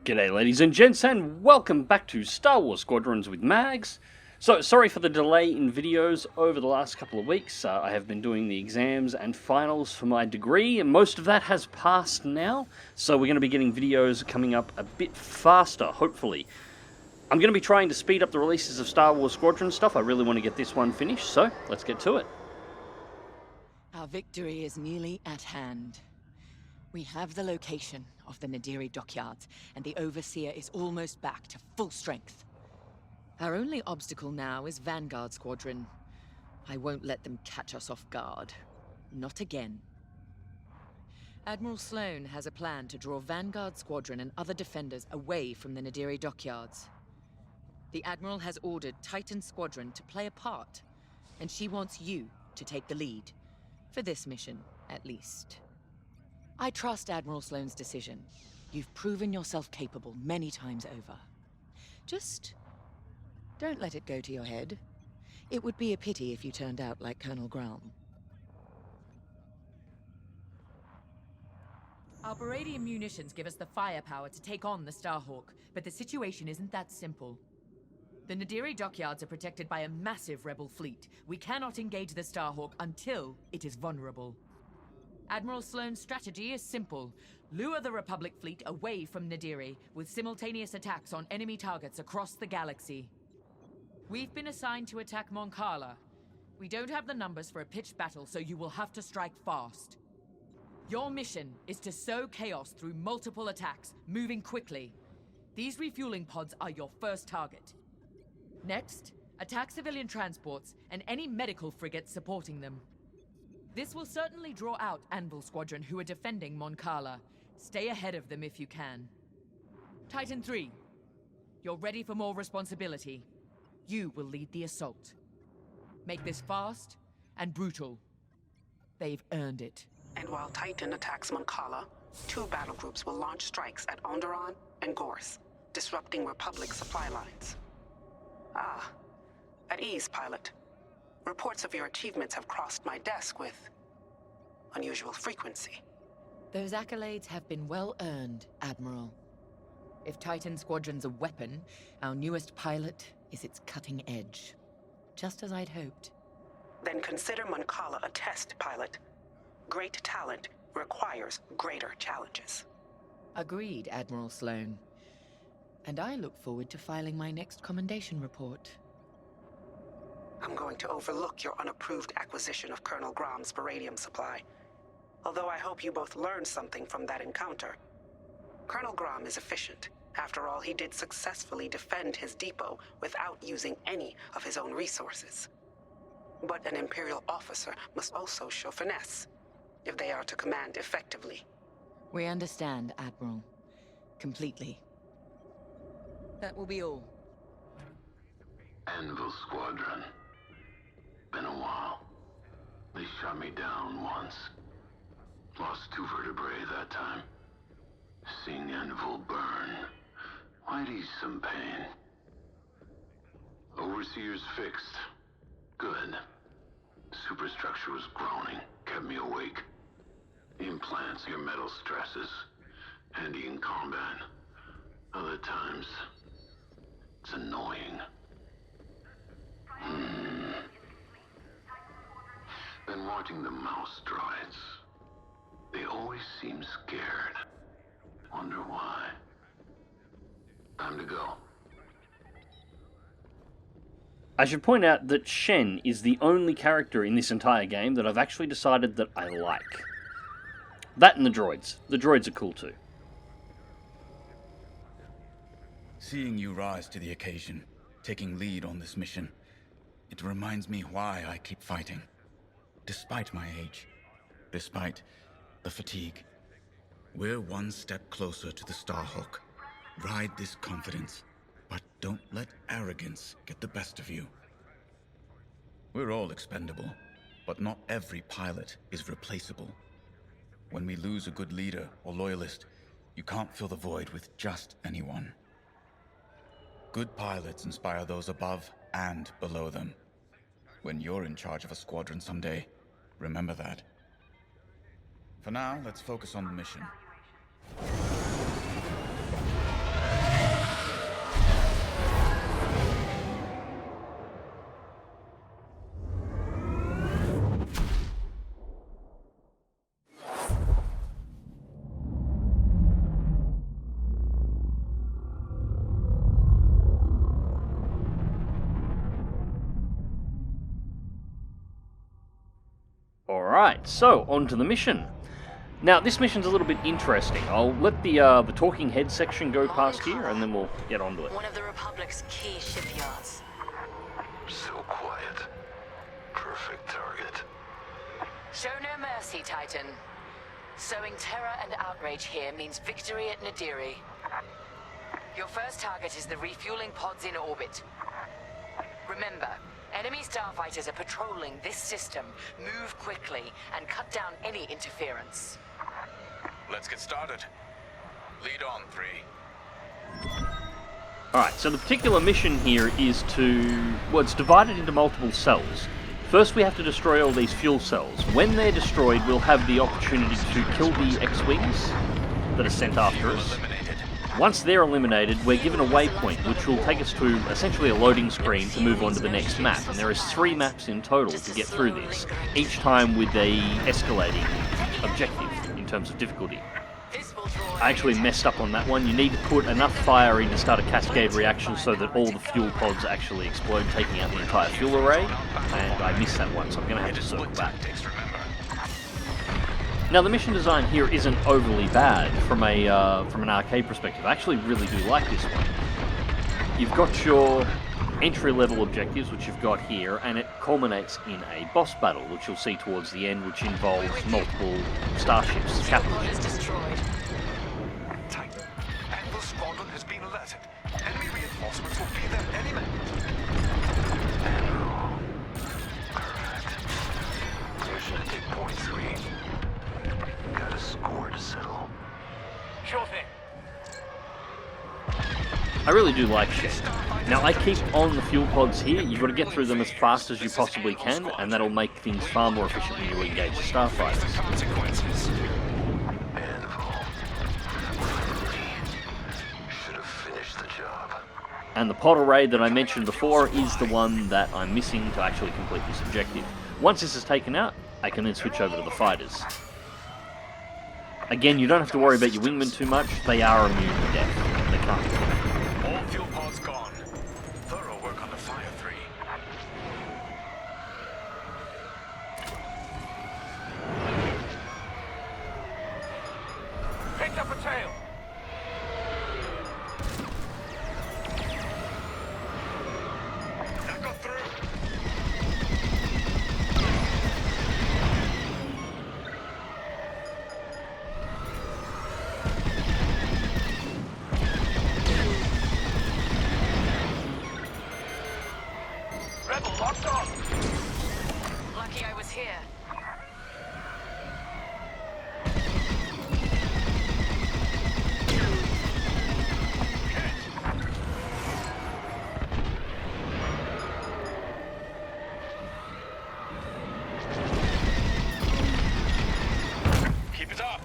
G'day ladies and gents, and welcome back to Star Wars Squadrons with Mags. So, sorry for the delay in videos over the last couple of weeks. I have been doing the exams and finals for my degree, and most of that has passed now, so we're going to be getting videos coming up a bit faster, hopefully. I'm going to be trying to speed up the releases of Star Wars Squadron stuff. I really want to get this one finished, so let's get to it. Our victory is nearly at hand. We have the location of the Nadiri dockyards, and the Overseer is almost back to full strength. Our only obstacle now is Vanguard Squadron. I won't let them catch us off guard. Not again. Admiral Sloane has a plan to draw Vanguard Squadron and other defenders away from the Nadiri dockyards. The Admiral has ordered Titan Squadron to play a part, and she wants you to take the lead. For this mission, at least. I trust Admiral Sloane's decision. You've proven yourself capable many times over. Just don't let it go to your head. It would be a pity if you turned out like Colonel Graham. Our Baradian munitions give us the firepower to take on the Starhawk, but the situation isn't that simple. The Nadiri dockyards are protected by a massive rebel fleet. We cannot engage the Starhawk until it is vulnerable. Admiral Sloane's strategy is simple. Lure the Republic fleet away from Nadiri, with simultaneous attacks on enemy targets across the galaxy. We've been assigned to attack Mon Cala. We don't have the numbers for a pitched battle, so you will have to strike fast. Your mission is to sow chaos through multiple attacks, moving quickly. These refueling pods are your first target. Next, attack civilian transports and any medical frigates supporting them. This will certainly draw out Anvil Squadron, who are defending Mon Cala. Stay ahead of them if you can. Titan 3, you're ready for more responsibility. You will lead the assault. Make this fast and brutal. They've earned it. And while Titan attacks Mon Cala, 2 battle groups will launch strikes at Onderon and Gorse, disrupting Republic supply lines. Ah, at ease, pilot. Reports of your achievements have crossed my desk with unusual frequency. Those accolades have been well earned, Admiral. If Titan Squadron's a weapon, our newest pilot is its cutting edge. Just as I'd hoped. Then consider Mon Cala a test, pilot. Great talent requires greater challenges. Agreed, Admiral Sloane. And I look forward to filing my next commendation report. I'm going to overlook your unapproved acquisition of Colonel Graham's Baradium supply. Although I hope you both learned something from that encounter. Colonel Graham is efficient. After all, he did successfully defend his depot without using any of his own resources. But an Imperial officer must also show finesse, if they are to command effectively. We understand, Admiral. Completely. That will be all. Anvil Squadron. Been a while. They shot me down once. Lost 2 vertebrae that time. Seeing Anvil burn might ease some pain. Overseer's fixed. Good. Superstructure was groaning, kept me awake. The implants, your metal stresses. Handy in combat. Other times, it's annoying. Been watching the mouse droids. They always seem scared. Wonder why. Time to go. I should point out that Shen is the only character in this entire game that I've actually decided that I like. That and the droids. The droids are cool too. Seeing you rise to the occasion, taking lead on this mission, it reminds me why I keep fighting. Despite my age, despite the fatigue, we're one step closer to the Starhawk. Ride this confidence, but don't let arrogance get the best of you. We're all expendable, but not every pilot is replaceable. When we lose a good leader or loyalist, you can't fill the void with just anyone. Good pilots inspire those above and below them. When you're in charge of a squadron someday, remember that. For now, let's focus on the mission. Alright, so on to the mission. Now, this mission's a little bit interesting. I'll let the talking head section go past here, and then we'll get onto it. One of the Republic's key shipyards. So quiet. Perfect target. Show no mercy, Titan. Sowing terror and outrage here means victory at Nadiri. Your first target is the refueling pods in orbit. Remember, enemy starfighters are patrolling this system. Move quickly and cut down any interference. Let's get started. Lead on, 3. Alright, so the particular mission here is to... well, it's divided into multiple cells. First we have to destroy all these fuel cells. When they're destroyed, we'll have the opportunity to kill the X-Wings that are sent after us. Once they're eliminated, we're given a waypoint, which will take us to essentially a loading screen to move on to the next map. And there is 3 maps in total to get through this, each time with a escalating objective in terms of difficulty. I actually messed up on that one. You need to put enough fire in to start a cascade reaction so that all the fuel pods actually explode, taking out the entire fuel array, and I missed that one, so I'm going to have to circle back. Now, the mission design here isn't overly bad from an arcade perspective. I actually really do like this one. You've got your entry-level objectives, which you've got here, and it culminates in a boss battle, which you'll see towards the end, which involves multiple starships, capital ships. Titan, Anvil Squadron has been alerted. Enemy reinforcements will be there any minute. Anvil. Perfect. Mission to take point 3. Got a score to settle. Sure thing. I really do like Shed. Now, I keep on the fuel pods here. You've got to get through them as fast as you possibly can, and that'll make things far more efficient when you engage the starfighters. Consequences. Anvil. Should have finished the job. And the pod array that I mentioned before is the one that I'm missing to actually complete this objective. Once this is taken out, I can then switch over to the fighters. Again, you don't have to worry about your wingmen too much. They are immune to death. They can't. All fuel pods gone. Thorough work on the fire 3. Picked up a tail. That got through. Rebel locked on. Lucky I was here. Keep it up.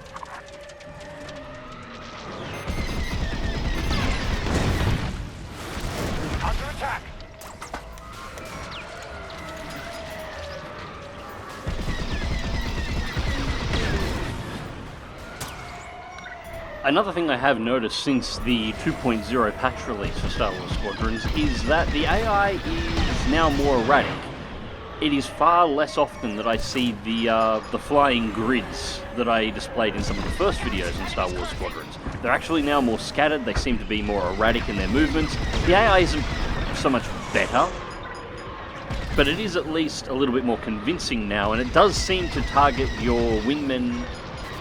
Under attack. Another thing I have noticed since the 2.0 patch release for Star Wars Squadrons is that the AI is now more erratic. It is far less often that I see the flying grids that I displayed in some of the first videos in Star Wars Squadrons. They're actually now more scattered, they seem to be more erratic in their movements. The AI isn't so much better, but it is at least a little bit more convincing now, and it does seem to target your wingmen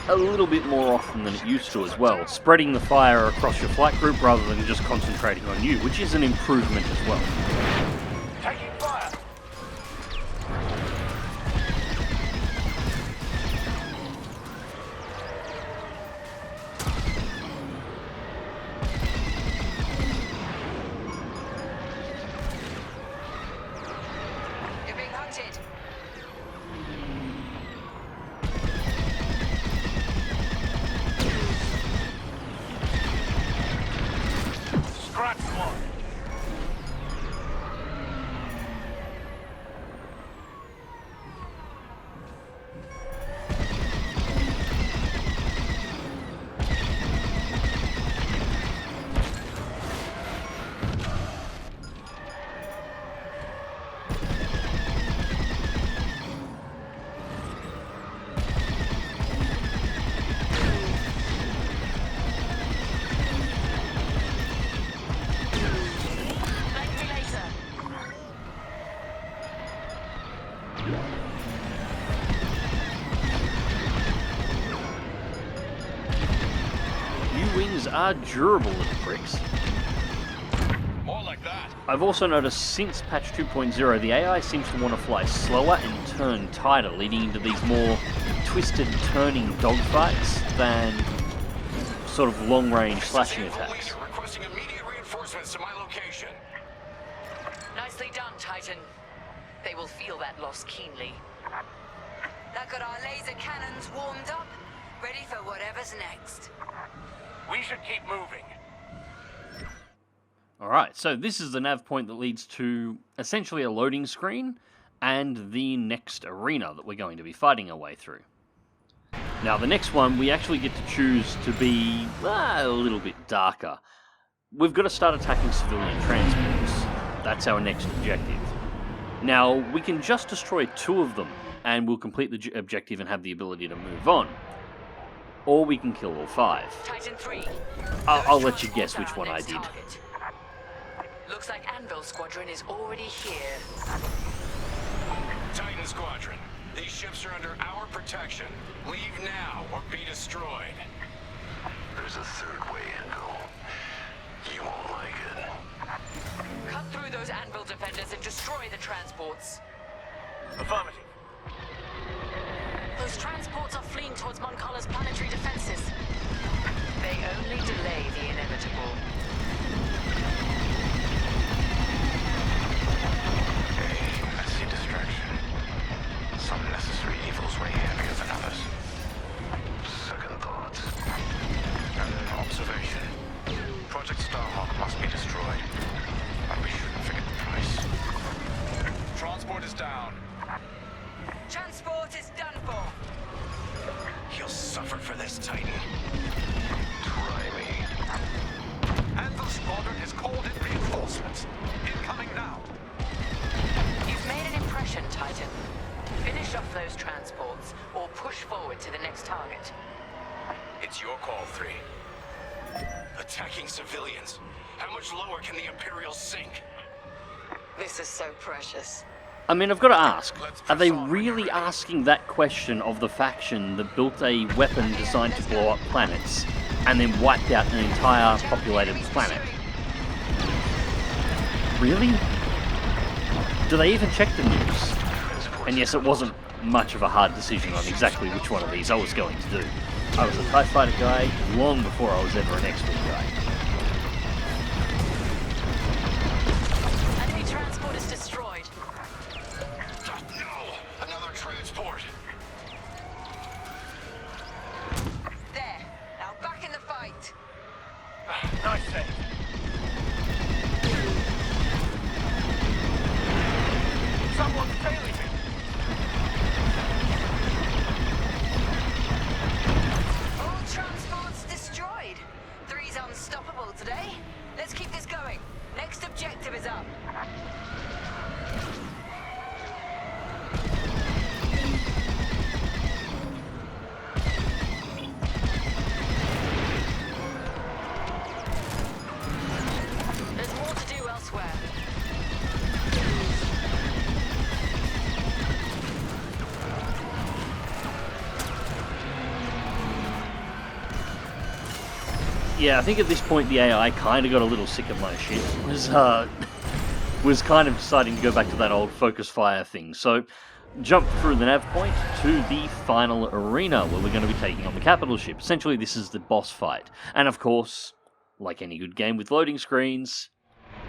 a little bit more often than it used to as well, spreading the fire across your flight group rather than just concentrating on you, which is an improvement as well. Taking fire. You're being hunted. fighters are durable little pricks. More like that. I've also noticed since patch 2.0, the AI seems to want to fly slower and turn tighter, leading into these more twisted turning dogfights than sort of long-range slashing attacks. Requesting immediate reinforcements to my location. Nicely done, Titan. They will feel that loss keenly. That got our laser cannons warmed up, ready for whatever's next. We should keep moving. Alright, so this is the nav point that leads to essentially a loading screen and the next arena that we're going to be fighting our way through. Now, the next one, we actually get to choose to be a little bit darker. We've got to start attacking civilian transports. That's our next objective. Now, we can just destroy 2 of them, and we'll complete the objective and have the ability to move on. Or we can kill all 5. Titan 3. I'll let you guess which one I did. Target. Looks like Anvil Squadron is already here. Titan Squadron, these ships are under our protection. Leave now or be destroyed. There's a third way, Anvil. You won't like it. Cut through those Anvil defenders and destroy the transports. Affirmative. Those transports are fleeing towards Moncala's planetary defenses. They only delay the inevitable. A messy distraction. Some necessary evils way heavier than others. Second thoughts. An observation. Project Starhawk must be destroyed. But we shouldn't forget the price. Transport is down. Transport is done for. He'll suffer for this, Titan. Try me. Anvil Squadron has called in reinforcements. Incoming now. You've made an impression, Titan. Finish off those transports, or push forward to the next target. It's your call, 3. Attacking civilians. How much lower can the Imperials sink? This is so precious. I mean, I've got to ask, are they really asking that question of the faction that built a weapon designed to blow up planets and then wiped out an entire populated planet? Really? Do they even check the news? And yes, it wasn't much of a hard decision on exactly which one of these I was going to do. I was a TIE Fighter guy long before I was ever an X-Wing guy. Enemy transport is destroyed. No! Another transport! There. Now back in the fight. Nice save. Someone's tailing me! All transports destroyed. 3's unstoppable today. Let's keep this going. Next objective is up. There's more to do elsewhere. Yeah, I think at this point the AI kind of got a little sick of my shit. Was kind of deciding to go back to that old focus fire thing. So, jump through the nav point to the final arena where we're going to be taking on the capital ship. Essentially, this is the boss fight. And of course, like any good game with loading screens,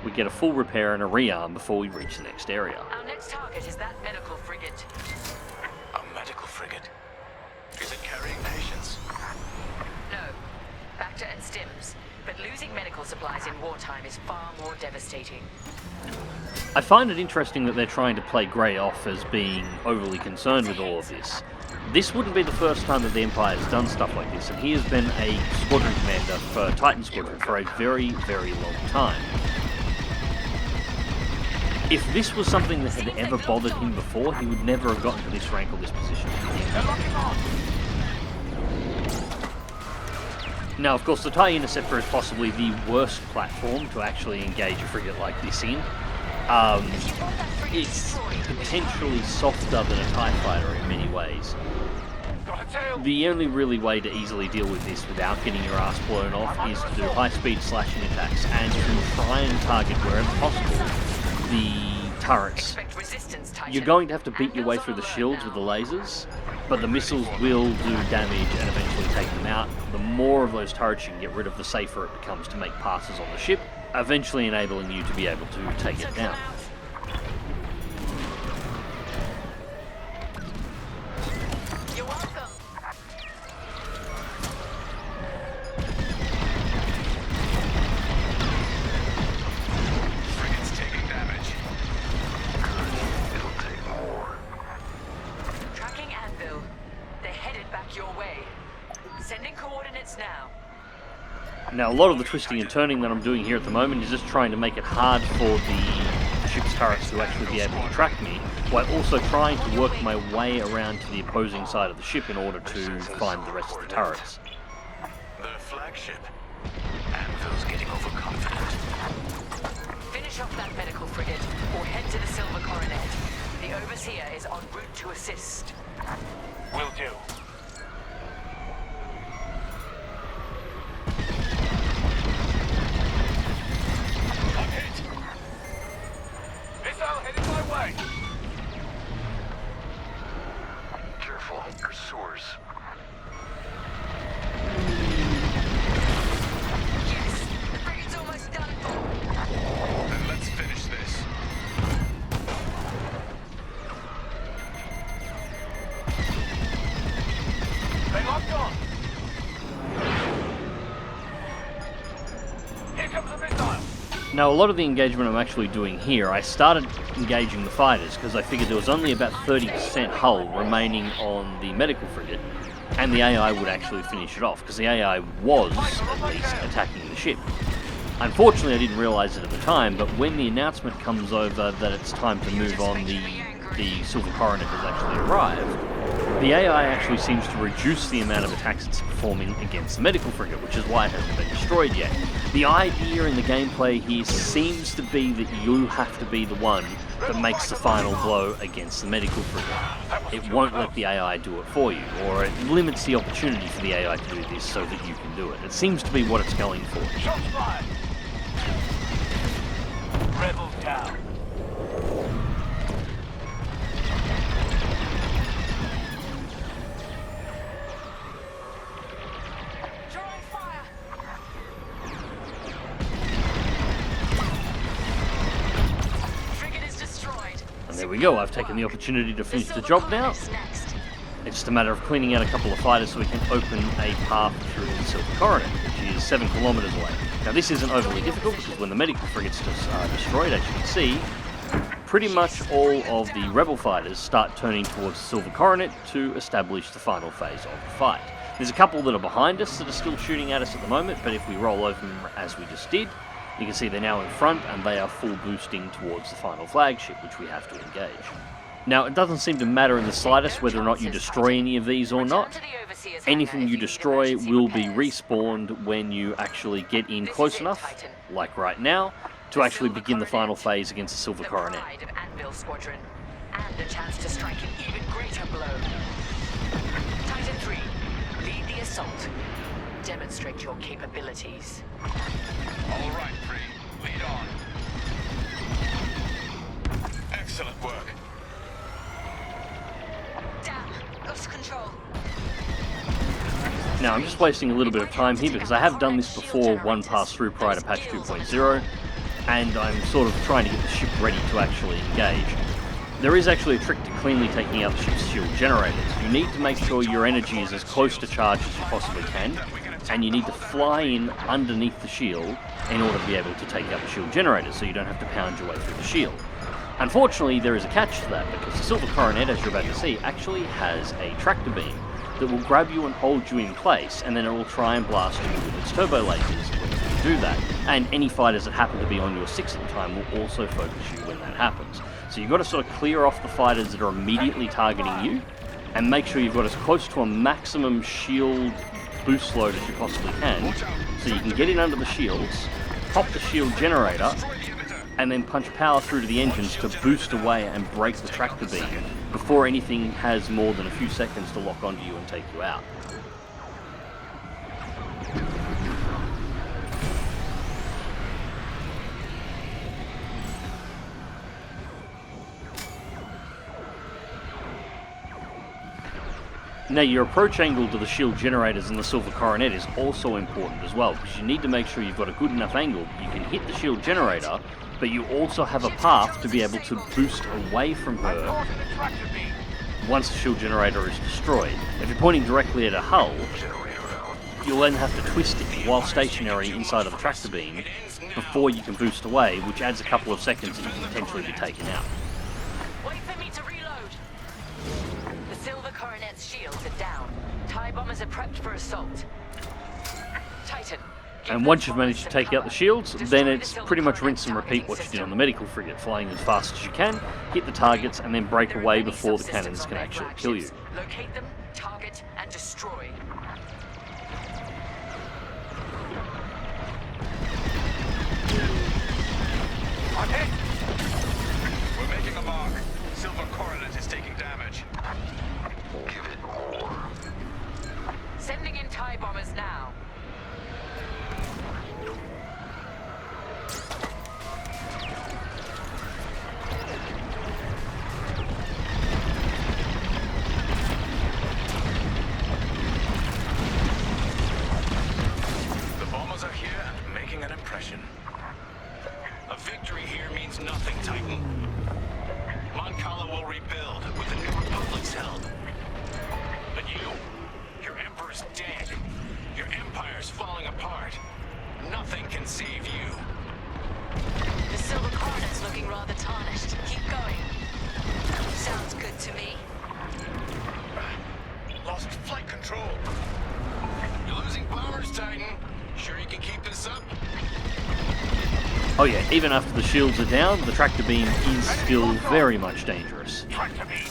we get a full repair and a rearm before we reach the next area. Our next target is that medical frigate. A medical frigate? Is it carrying patients? No. Bacta and stims. But losing medical supplies in wartime is far more devastating. I find it interesting that they're trying to play Grey off as being overly concerned with all of this. This wouldn't be the first time that the Empire has done stuff like this, and he has been a squadron commander for Titan Squadron for a very, very long time. If this was something that had ever bothered him before, he would never have gotten to this rank or this position. Now, of course, the TIE Interceptor is possibly the worst platform to actually engage a frigate like this in. It's potentially softer than a TIE Fighter in many ways. the only really way to easily deal with this without getting your ass blown off is to do high-speed slashing attacks and to try and target wherever possible the turrets. You're going to have to beat your way through the shields with the lasers, but the missiles will do damage and eventually take them out. The more of those turrets you can get rid of, the safer it becomes to make passes on the ship, eventually enabling you to be able to take it down. You're welcome. Frigate's taking damage. It'll take more. Tracking Anvil. They're headed back your way. Sending coordinates now. Now, a lot of the twisting and turning that I'm doing here at the moment is just trying to make it hard for the ship's turrets to actually be able to track me, while also trying to work my way around to the opposing side of the ship in order to find the rest of the turrets. The flagship. Anvil's getting overconfident. Finish off that medical frigate, or head to the Silver Coronet. The Overseer is en route to assist. Will do. I'm hit. Missile headed my way. Careful, pursuers. Yes, the frigate's almost done for. Then let's finish this. They locked on. Here comes a missile. Now, a lot of the engagement I'm actually doing here, I started engaging the fighters because I figured there was only about 30% hull remaining on the medical frigate, and the AI would actually finish it off, because the AI was, at least, attacking the ship. Unfortunately, I didn't realise it at the time, but when the announcement comes over that it's time to move on, the Silver Coronet has actually arrived, the AI actually seems to reduce the amount of attacks it's performing against the medical frigate, which is why it hasn't been destroyed yet. The idea in the gameplay here seems to be that you have to be the one that makes the final blow against the medical frigate. It won't let the AI do it for you, or it limits the opportunity for the AI to do this so that you can do it. It seems to be what it's going for. Shots fired. Rebels down. Drawing fire. Frigate is destroyed. And there we go, I've taken the opportunity to finish the job now. Next. It's just a matter of cleaning out a couple of fighters so we can open a path through the Silver Coronet, which is 7 kilometers away. Now, this isn't overly difficult because when the medical frigates are destroyed, as you can see, pretty much all of the rebel fighters start turning towards the Silver Coronet to establish the final phase of the fight. There's a couple that are behind us that are still shooting at us at the moment, but if we roll over them as we just did, you can see they're now in front and they are full boosting towards the final flagship, which we have to engage. Now, it doesn't seem to matter in the slightest whether or not you destroy any of these or not. Anything you destroy will be respawned when you actually get in close enough, like right now, to actually begin the final phase against the Silver Coronet. Pride of Anvil Squadron, and a chance to strike an even greater blow. Titan 3, lead the assault. Demonstrate your capabilities. All right, Free. Lead on. Excellent work. Damn, lost control. Now, I'm just wasting a little bit of time here because I have done this before one pass through prior to patch 2.0, and I'm sort of trying to get the ship ready to actually engage. There is actually a trick to cleanly taking out the ship's shield generators. You need to make sure your energy is as close to charge as you possibly can, and you need to fly in underneath the shield in order to be able to take out the shield generators, so you don't have to pound your way through the shield. Unfortunately, there is a catch to that, because the Silver Coronet, as you're about to see, actually has a tractor beam that will grab you and hold you in place, and then it will try and blast you with its turbo lasers when you do that. And any fighters that happen to be on your 6 at the time will also focus you when that happens. So you've got to sort of clear off the fighters that are immediately targeting you, and make sure you've got as close to a maximum shield boost load as you possibly can, so you can get in under the shields, pop the shield generator, and then punch power through to the engines to boost away and break the tractor beam before anything has more than a few seconds to lock onto you and take you out. Now, your approach angle to the shield generators and the Silver Coronet is also important as well, because you need to make sure you've got a good enough angle. You can hit the shield generator, but you also have a path to be able to boost away from her once the shield generator is destroyed. If you're pointing directly at a hull, you'll then have to twist it while stationary inside of the tractor beam before you can boost away, which adds a couple of seconds and you can potentially be taken out. Wait for me to reload. The Silver Coronet's shields are down. TIE bombers are prepped for assault. Titan. And once you've managed to take out the shields, then it's pretty much rinse and repeat what you did on the medical frigate, flying as fast as you can, hit the targets, and then break away before the cannons can actually kill you. Locate them, target, and destroy. I'm hit! We're making a mark. Silver Coronet is taking damage. Give it more. Sending in TIE bombers now. The bombers are here and making an impression. A victory here means nothing, Titan. Mon Cala will rebuild with the New Republic's help. But your Emperor's dead. Your Empire's falling apart. Nothing can save you. The Silver Coronet's looking rather tarnished. Keep going. Sounds good to me. Lost flight control. You're losing bombers, Titan. Sure you can keep this up? Oh yeah, even after the shields are down, the tractor beam is still very much dangerous. Tractor beam.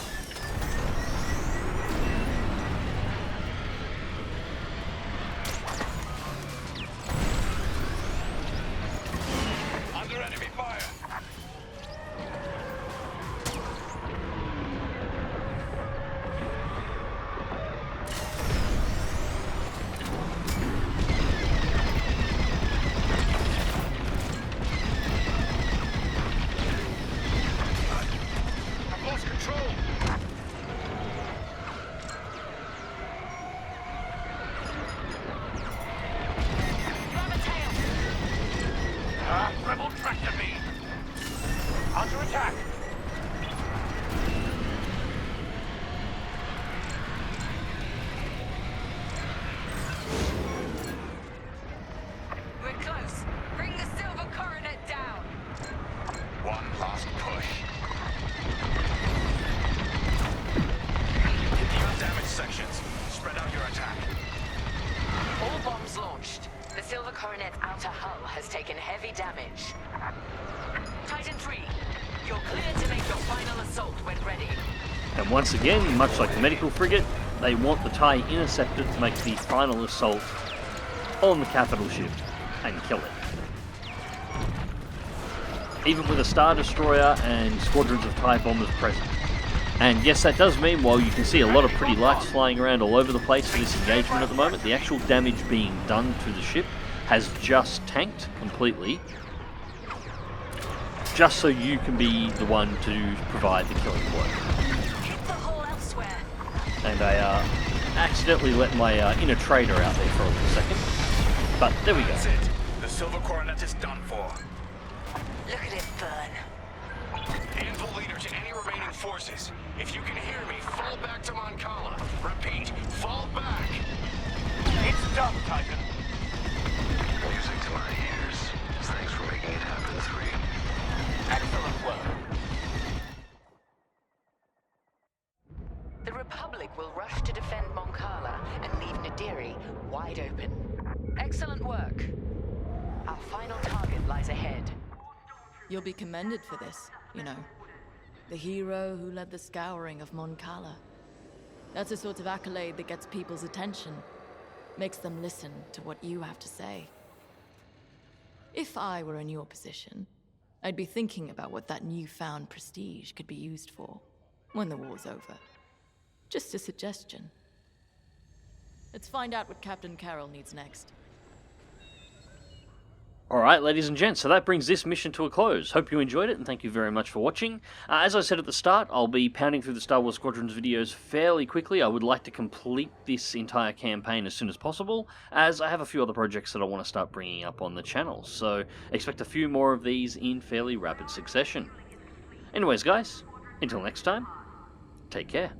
Under enemy fire. I've lost control. Grab a tail. Rebel tractor beam. Under attack. We're close. Bring the Silver Coronet down. One last push. Hit the undamaged sections. Spread out your attack. All bombs launched. The Silver Coronet's outer hull has taken heavy damage. Titan 3, you're clear to make your final assault when ready. And once again, much like the medical frigate, they want the TIE Interceptor to make the final assault on the capital ship and kill it. Even with a Star Destroyer and squadrons of TIE bombers present. And yes, that does mean while you can see a lot of pretty lights flying around all over the place for this engagement at the moment, the actual damage being done to the ship has just tanked completely, just so you can be the one to provide the killing blow. Hit the hole elsewhere. And I accidentally let my inner trader out there for a little second, but there we go. That's it. The Silver Coronet is done for. Look at it burn. Anvil leader to any remaining forces. If you can hear me, fall back to Mon Cala. Repeat, fall back. It's done, Titan. Music to my ears. Thanks for making it happen, 3. Excellent work. The Republic will rush to defend Mon Cala and leave Nadiri wide open. Excellent work. Our final target lies ahead. You'll be commended for this, you know. The hero who led the scouring of Mon Cala. That's the sort of accolade that gets people's attention. Makes them listen to what you have to say. If I were in your position, I'd be thinking about what that newfound prestige could be used for when the war's over. Just a suggestion. Let's find out what Captain Carroll needs next. Alright, ladies and gents, so that brings this mission to a close. Hope you enjoyed it, and thank you very much for watching. As I said at the start, I'll be pounding through the Star Wars Squadrons videos fairly quickly. I would like to complete this entire campaign as soon as possible, as I have a few other projects that I want to start bringing up on the channel, so expect a few more of these in fairly rapid succession. Anyways, guys, until next time, take care.